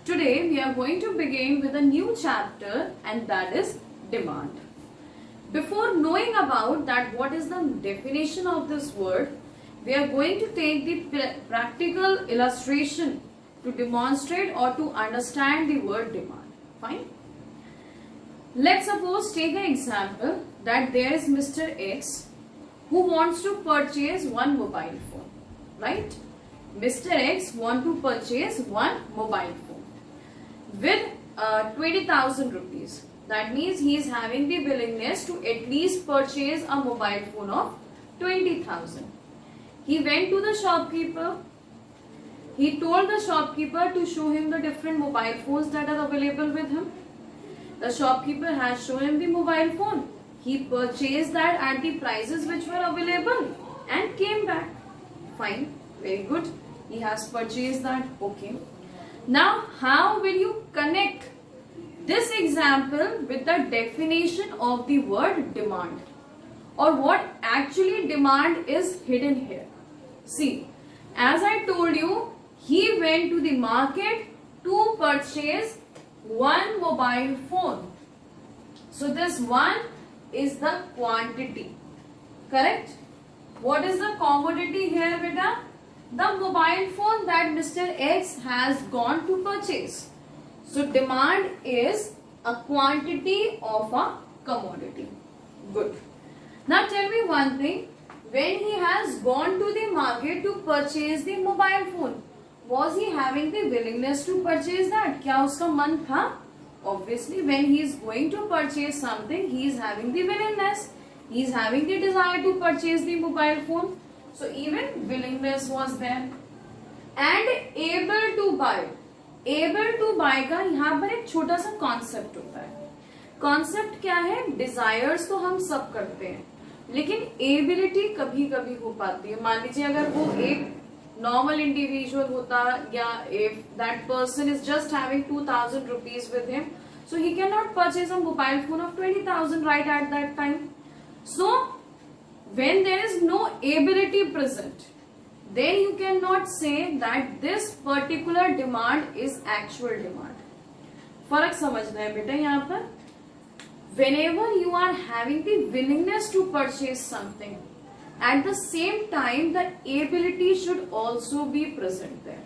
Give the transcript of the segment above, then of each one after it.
Today we are going to begin with a new chapter, and that is demand. Before knowing about that what is the definition of this word, we are going to take the practical illustration to demonstrate or to understand the word demand. Fine. Let's suppose take an example that there is Mr. X who wants to purchase one mobile phone, right? Mr. X want to purchase one mobile phone with 20,000 rupees. That means he is having the willingness to at least purchase a mobile phone of 20,000. He went to the shopkeeper. He told the shopkeeper to show him the different mobile phones that are available with him. The shopkeeper has shown him the mobile phone. He purchased that at the prices which were available and came back. Fine, very good. He has purchased that. Okay. Now, how will you connect this example with the definition of the word demand? Or what actually demand is hidden here? See, as I told you, he went to the market to purchase one mobile phone. So this one is the quantity. Correct? What is the commodity here, beta? The mobile phone that Mr. X has gone to purchase. So demand is a quantity of a commodity. Good. Now tell me one thing. When he has gone to the market to purchase the mobile phone, was he having the willingness to purchase that? क्या उसका मन था? Obviously, when he is going to purchase something, he is having the willingness. He is having the desire to purchase the mobile phone. So even willingness was there. And able to buy. Able to buy का यहाँ पर एक छोटा सा concept होता है. Concept क्या है? Desires तो हम सब करते हैं, लेकिन ability कभी कभी हो पाती है. मान लीजिए अगर वो एक normal individual होता, या if that person is just having 2,000 rupees with him, so he cannot purchase a mobile phone of 20,000 right at that time. So when there is no ability present, then you cannot say that this particular demand is actual demand. फर्क समझना है बेटा यहाँ पर. Whenever you are having the willingness to purchase something, at the same time the ability should also be present there.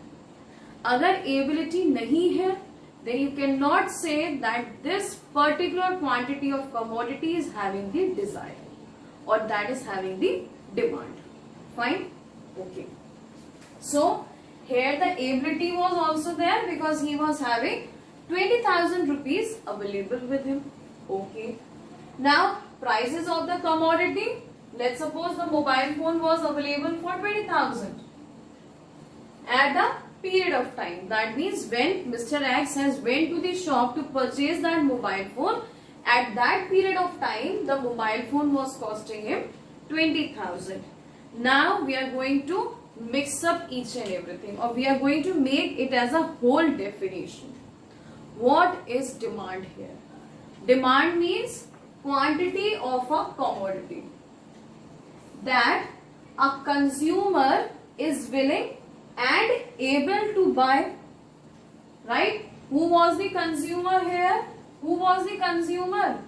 अगर ability नहीं है, then you cannot say that this particular quantity of commodity is having the desire or that is having the demand. Fine? Okay. So here the ability was also there because he was having 20,000 rupees available with him. Okay. Now prices of the commodity. Let's suppose the mobile phone was available for 20,000 at a period of time. That means when Mr. X has went to the shop to purchase that mobile phone, at that period of time, the mobile phone was costing him 20,000. Now we are going to mix up each and everything, or we are going to make it as a whole definition. What is demand here? Demand means quantity of a commodity that a consumer is willing and able to buy, right? Who was the consumer here? Who was the consumer?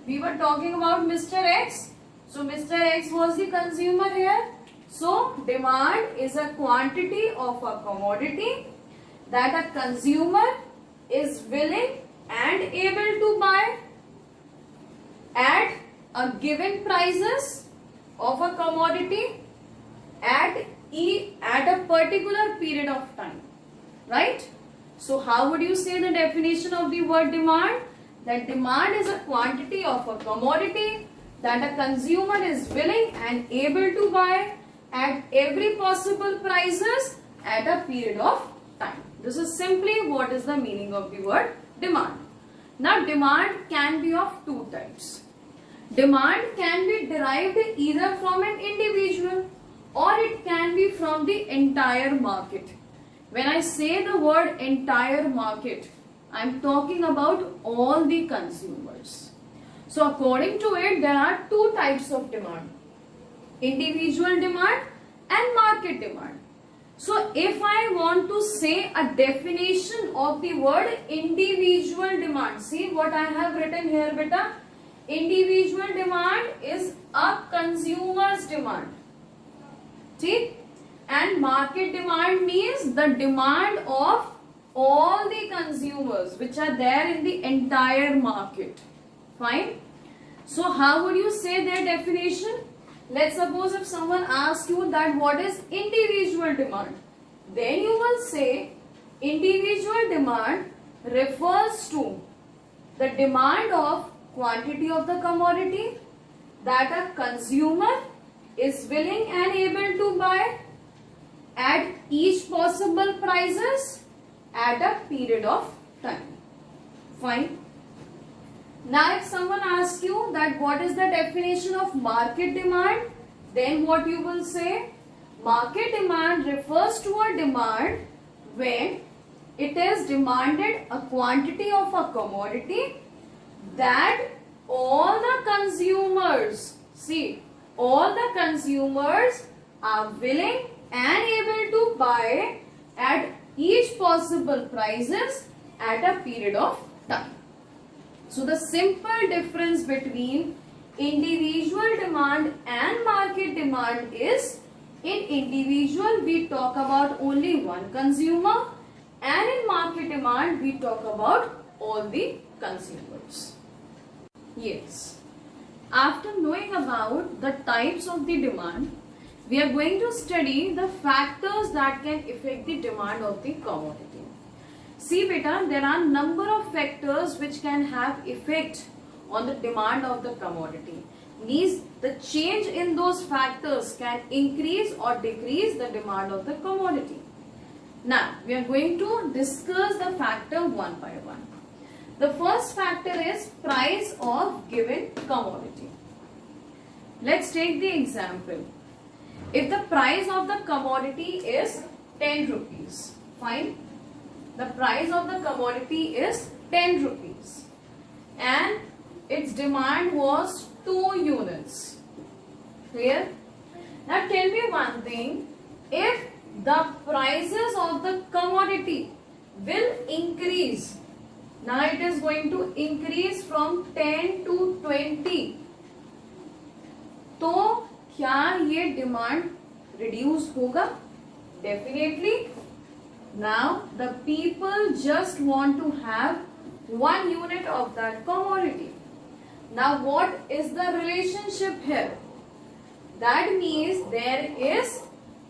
We were talking about Mr. X. So Mr. X was the consumer here. So demand is a quantity of a commodity that a consumer is willing and able to buy at a given prices of a commodity at a particular period of time, right? So how would you say the definition of the word demand? That demand is a quantity of a commodity that a consumer is willing and able to buy at every possible prices at a period of time. This is simply what is the meaning of the word demand. Now demand can be of two types. Demand can be derived either from an individual or it can be from the entire market. When I say the word entire market, I am talking about all the consumers. So according to it, there are two types of demand. Individual demand and market demand. So if I want to say a definition of the word individual demand, see what I have written here beta. Individual demand is a consumer's demand, ठीक, and market demand means the demand of all the consumers which are there in the entire market. Fine. So how would you say their definition? Let's suppose if someone asks you that what is individual demand, then you will say individual demand refers to the demand of quantity of the commodity that a consumer is willing and able to buy at each possible prices at a period of time. Fine. Now if someone asks you that what is the definition of market demand, then what you will say? Market demand refers to a demand when it is demanded a quantity of a commodity that all the consumers, see, all the consumers are willing and able to buy at each possible prices at a period of time. So the simple difference between individual demand and market demand is, in individual we talk about only one consumer, and in market demand we talk about all the consumers. Yes. After knowing about the types of the demand, we are going to study the factors that can affect the demand of the commodity. See beta, there are number of factors which can have effect on the demand of the commodity. Means the change in those factors can increase or decrease the demand of the commodity. Now, we are going to discuss the factor one by one. The first factor is price of given commodity. Let's take the example. If the price of the commodity is 10 rupees, fine. The price of the commodity is 10 rupees and its demand was 2 units. Clear? Now tell me one thing, if the prices of the commodity will increase, now it is going to increase from 10 to 20, तो क्या ये demand reduce होगा? Definitely. Now the people just want to have 1 unit of that commodity. Now what is the relationship here? That means there is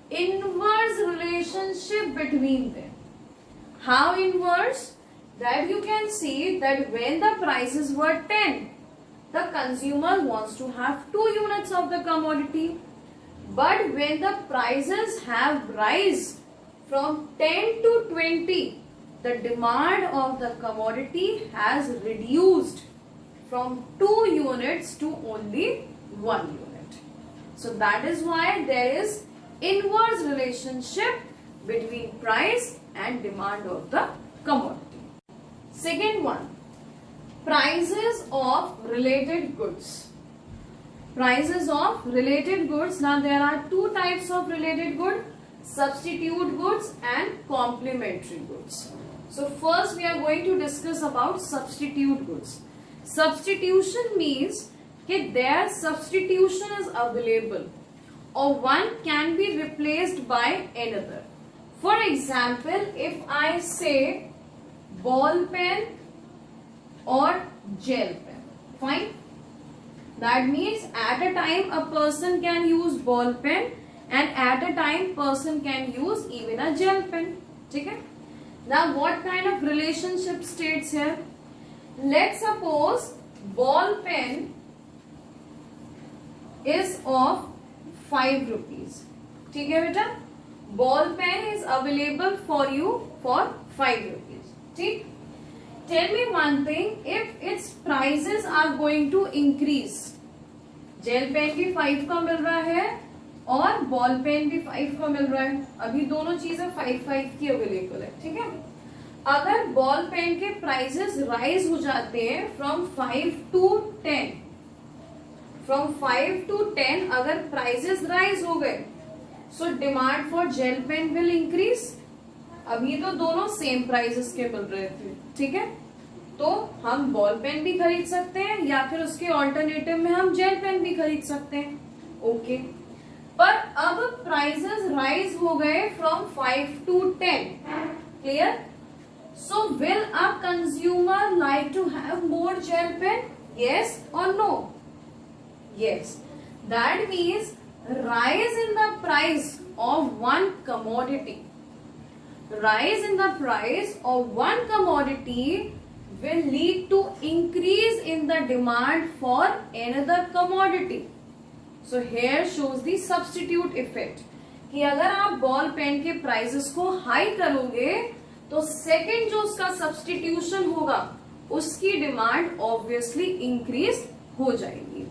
inverse relationship between them. How inverse? That you can see that when the prices were 10, the consumer wants to have 2 units of the commodity. But when the prices have rise from 10 to 20, the demand of the commodity has reduced from 2 units to only 1 unit. So that is why there is inverse relationship between price and demand of the commodity. Second one, prices of related goods. Prices of related goods. Now there are 2 types of related goods, substitute goods and complementary goods. So first we are going to discuss about substitute goods. Substitution means that their substitution is available or one can be replaced by another. For example, if I say ball pen or gel pen, fine. That means at a time a person can use ball pen and at a time person can use even a gel pen. Okay? Now what kind of relationship states here? Let's suppose ball pen is of 5 rupees. ठीक है बेटा? Ball pen is available for you for 5 rupees. ठीक? Tell me one thing, if its prices are going to increase, gel pen भी 5 का मिल रहा है और ball pen भी 5 का मिल रहा है, अभी दोनों चीजें 5-5 की अवेलेबल है, ठीक है? अगर बॉल पेन के प्राइसेस राइज हो जाते हैं फ्रॉम 5 to 10, फ्रॉम 5 to 10 अगर प्राइसेस राइज हो गए, so demand for gel pen will increase. अभी तो दोनों सेम प्राइसेस के मिल रहे थे, ठीक है, तो हम बॉल पेन भी खरीद सकते हैं या फिर उसके ऑल्टरनेटिव में हम जेल पेन भी खरीद सकते हैं, ओके। पर अब प्राइसेस राइज हो गए from 5 to 10, clear. So will a consumer like to have more gel pen, yes or no? Yes. That means rise in the price of one commodity. Rise in the price of one commodity will lead to increase in the demand for another commodity. So here shows the substitute effect कि अगर आप ball pen के prices को high करोगे तो second जो उसका substitution होगा उसकी डिमांड ऑब्वियसली इंक्रीज हो जाएगी।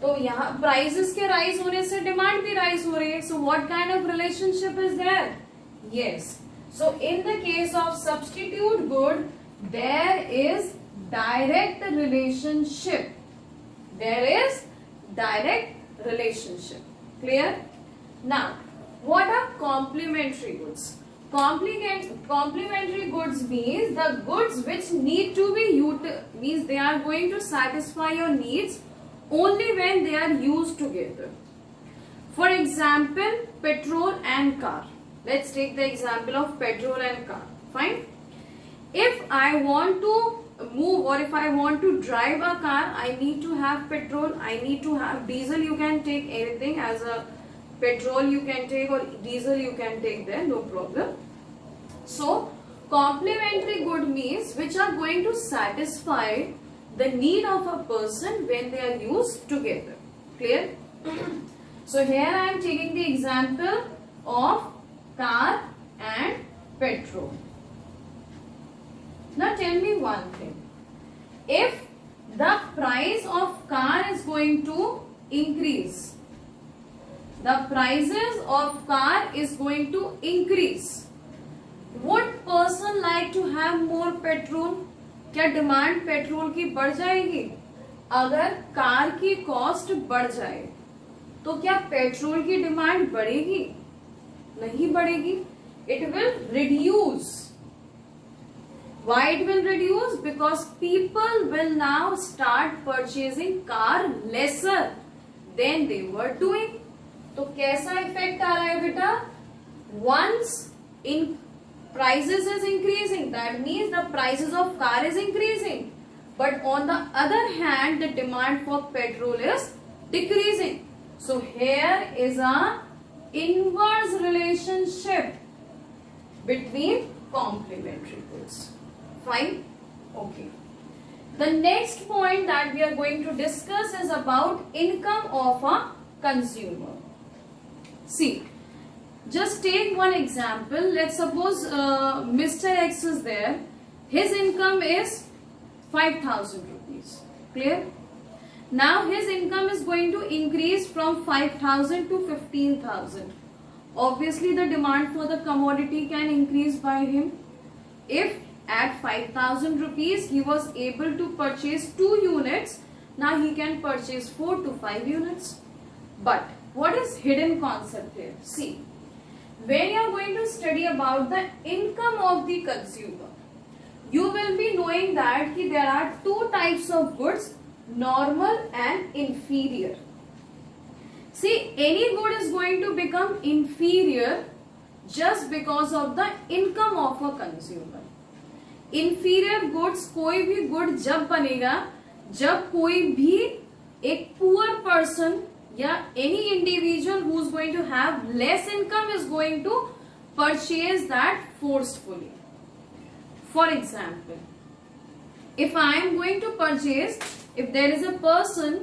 तो यहाँ प्राइसेस के राइज होने से डिमांड भी राइज हो रही है। So what kind of relationship is there? Yes, so in the case of substitute good there is direct relationship, there is direct relationship, clear. Now what are complementary goods? Complementary goods means the goods which need to be means they are going to satisfy your needs only when they are used together. For example, petrol and car. Let's take the example of petrol and car. Fine. If I want to move or if I want to drive a car, I need to have petrol, I need to have diesel. You can take anything as a petrol you can take or diesel you can take there, no problem. So complementary good means which are going to satisfy the need of a person when they are used together, clear. So here I am taking the example of car and petrol. Now tell me one thing, if the price of car is going to increase, the prices of car is going to increase, would person like to have more petrol? क्या demand petrol की बढ़ जाएगी? अगर car की cost बढ़ जाए तो क्या पेट्रोल की डिमांड बढ़ेगी? नहीं बढ़ेगी, it will reduce. Why it will reduce? Because people will now start purchasing car lesser than they were doing. तो कैसा इफेक्ट आ रहा है बेटा? Once in prices is increasing, that means the prices of car is increasing, but on the other hand the demand for petrol is decreasing. So here is a inverse relationship between complementary goods. Fine, okay. The next point that we are going to discuss is about income of a consumer. See, just take one example. Let's suppose Mr. X is there. His income is 5,000 rupees. Clear? Now his income is going to increase from 5,000 to 15,000. Obviously, the demand for the commodity can increase by him. If at 5,000 rupees he was able to purchase 2 units, now he can purchase 4 to 5 units. But what is hidden concept here? See, when you are going to study about the income of the consumer, you will be knowing that there are 2 types of goods, normal and inferior. See, any good is going to become inferior just because of the income of a consumer. Inferior goods, कोई भी good जब बनेगा जब कोई भी एक poor person या any individual who is going to have less income is going to purchase that forcefully. For example, if I am going to purchase, if there is a person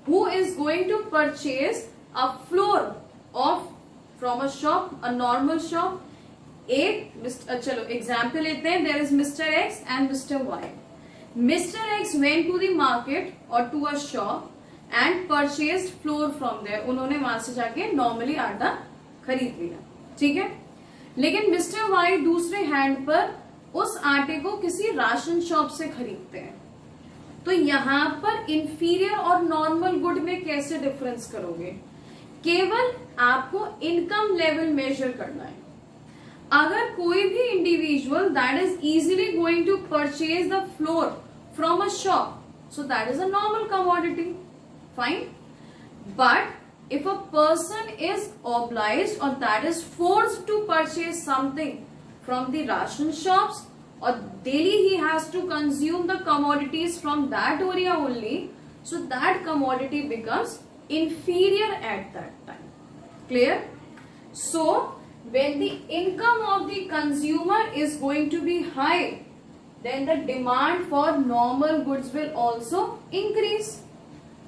who is going to purchase a floor of from a shop, a normal shop, चलो example लेते हैं, there is mister X and mister Y. Mister X went to the market और to a shop and purchased flour from there. उन्होंने वहां से जाके normally आटा खरीद लिया, ठीक है. लेकिन मिस्टर वाई दूसरे हैंड पर उस आटे को किसी राशन शॉप से खरीदते हैं. तो यहाँ पर इंफीरियर और नॉर्मल गुड में कैसे डिफरेंस करोगे? केवल आपको इनकम लेवल मेजर करना है। अगर कोई भी individual that is easily going to purchase the floor from a shop, so that is a normal commodity, fine. But if a person is obliged or that is forced to purchase something from the ration shops, or daily he has to consume the commodities from that area only, so that commodity becomes inferior at that time. Clear? So when the income of the consumer is going to be high, then the demand for normal goods will also increase.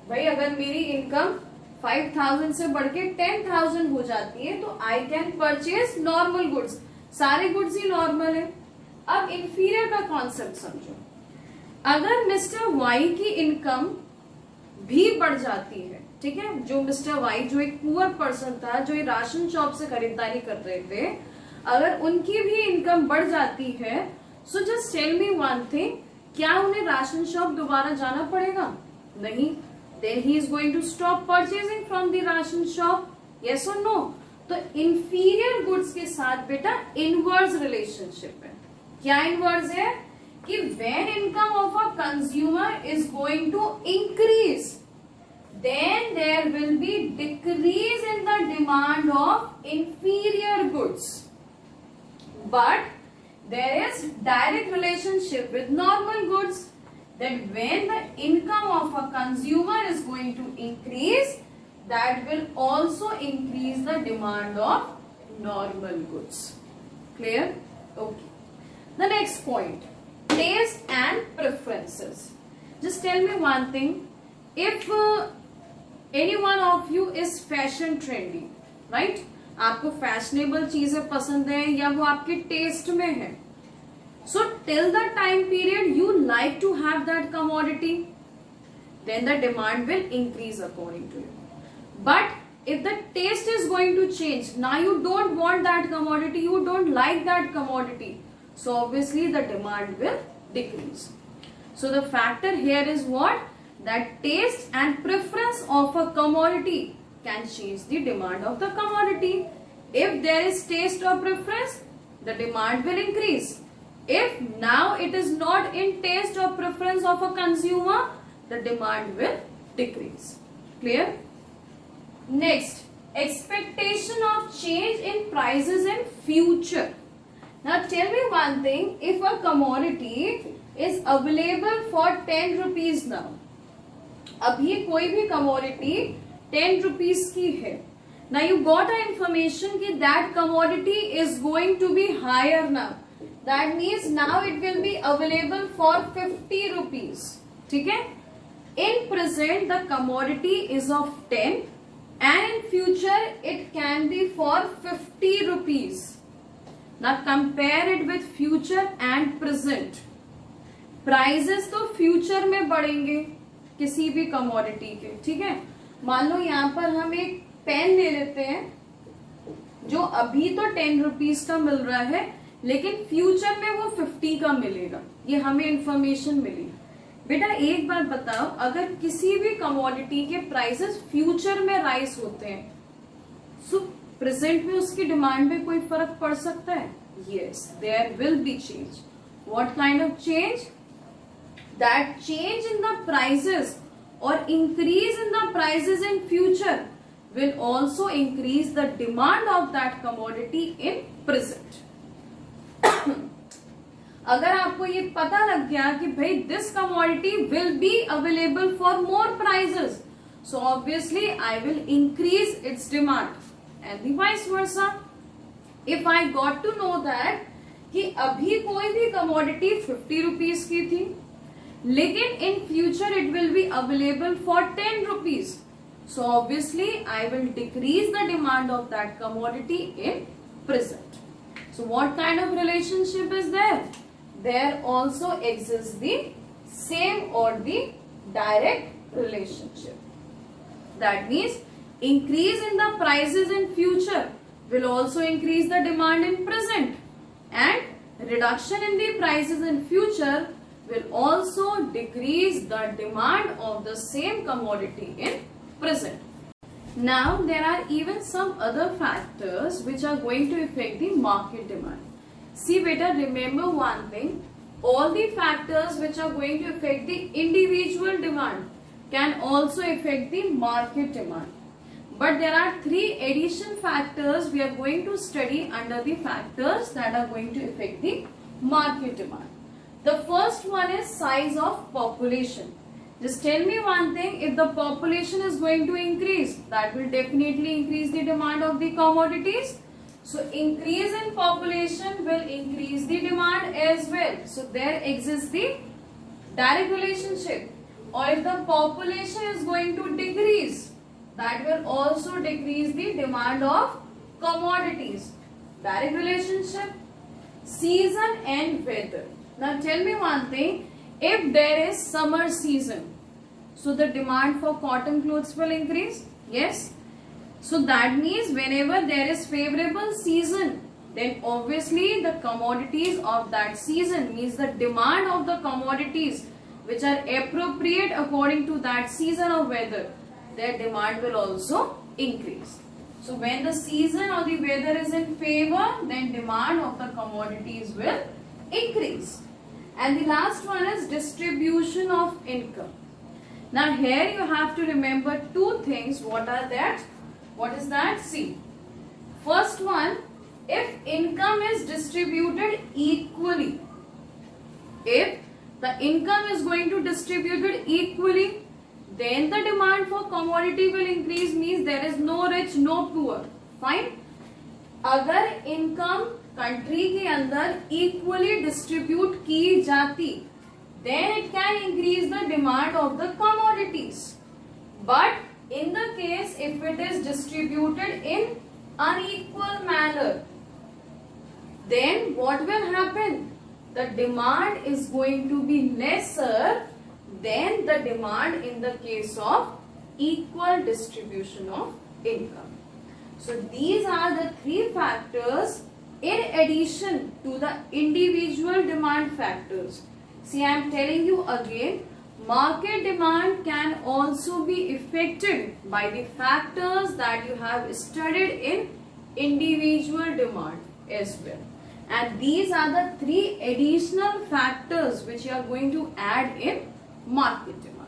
भाई अगर मेरी income 5,000 से बढ़ के 10,000 हो जाती है तो I can purchase normal goods. सारे गुड्स ही नॉर्मल है। अब इंफीरियर का कॉन्सेप्ट समझो। अगर मिस्टर वाई की इनकम भी बढ़ जाती है, ठीक है, जो मिस्टर वाई जो एक पुअर पर्सन था, जो ये राशन शॉप से खरीदारी कर रहे थे, अगर उनकी भी इनकम बढ़ जाती है, so just tell me one thing, क्या उन्हें राशन शॉप दोबारा जाना पड़ेगा? नहीं। Then he is going to stop purchasing from the ration shop, yes और नो? तो इंफीरियर गुड्स के साथ बेटा इनवर्स रिलेशनशिप है। क्या इनवर्स है? कि when income of a consumer is going to increase, then there will be decrease in the demand of inferior goods. But there is direct relationship with normal goods, that when the income of a consumer is going to increase, that will also increase the demand of normal goods. Clear? Okay. The next point, taste and preferences. Just tell me one thing, if any one of you is fashion trendy, right? आपको fashionable चीजें पसंद है या वो आपके test में है, so till the time period you like to have that commodity, then the demand will increase according to you. But if the taste is going to change, now you don't want that commodity, you don't like that commodity, so obviously the demand will decrease. So the factor here is what? That taste and preference of a commodity can change the demand of the commodity. If there is taste or preference, the demand will increase. If now it is not in taste or preference of a consumer, the demand will decrease. Clear? Next, expectation of change in prices in future. Now tell me one thing, if a commodity is available for 10 rupees now, अभी कोई भी commodity 10 rupees की है, now you got an information कि that commodity is going to be higher now, that means now it will be available for 50 rupees, ठीक है? In present the commodity is of 10 and in future it can be for 50 rupees. Now compare it with future and present. Prices तो future में बढ़ेंगे किसी भी commodity के, ठीक है? मान लो यहाँ पर हम एक पेन ले लेते हैं जो अभी तो 10 रुपीज का मिल रहा है, लेकिन फ्यूचर में वो 50 का मिलेगा, ये हमें इंफॉर्मेशन मिली। बेटा एक बात बताओ, अगर किसी भी कमोडिटी के प्राइसेस फ्यूचर में राइज होते हैं, सो प्रेजेंट में उसकी डिमांड में कोई फर्क पड़ सकता है? Yes, there will be change. What kind of change? That change in the prices or increase in the prices in future will also increase the demand of that commodity in present. अगर आपको ये पता लग गया कि भाई this commodity will be available for more prices, so obviously I will increase its demand and the vice versa. If I got to know that कि अभी कोई भी commodity 50 rupees की थी, लेकिन in future it will be available for 10 rupees, so obviously I will decrease the demand of that commodity in present. So what kind of relationship is there? There also exist the same और the direct relationship. That means increase in the prices in future will also increase the demand in present, and reduction in the prices in future will also decrease the demand of the same commodity in present. Now there are even some other factors which are going to affect the market demand. See beta, remember one thing, all the factors which are going to affect the individual demand can also affect the market demand. But there are three addition factors we are going to study under the factors that are going to affect the market demand. The first one is size of population. Just tell me one thing, if the population is going to increase, that will definitely increase the demand of the commodities. So increase in population will increase the demand as well. So there exists the direct relationship. Or if the population is going to decrease, that will also decrease the demand of commodities. Direct relationship. Season and weather. Now tell me one thing, if there is summer season, so the demand for cotton clothes will increase? Yes. So that means whenever there is favorable season, then obviously the commodities of that season, means the demand of the commodities which are appropriate according to that season of weather, their demand will also increase. So when the season or the weather is in favor, then demand of the commodities will increase. And the last one is distribution of income. Now here you have to remember two things. What are that? What is that? See, first one, if income is distributed equally, if the income is going to distributed equally, then the demand for commodity will increase, means there is no rich, no poor. Fine. अगर income country के अंदर equally distribute की जाती, then it can increase the demand of the commodities. But in the case if it is distributed in unequal manner, then what will happen? The demand is going to be lesser than the demand in the case of equal distribution of income. So these are the three factors in addition to the individual demand factors. See, I am telling you again, market demand can also be affected by the factors that you have studied in individual demand as well. And these are the three additional factors which you are going to add in market demand.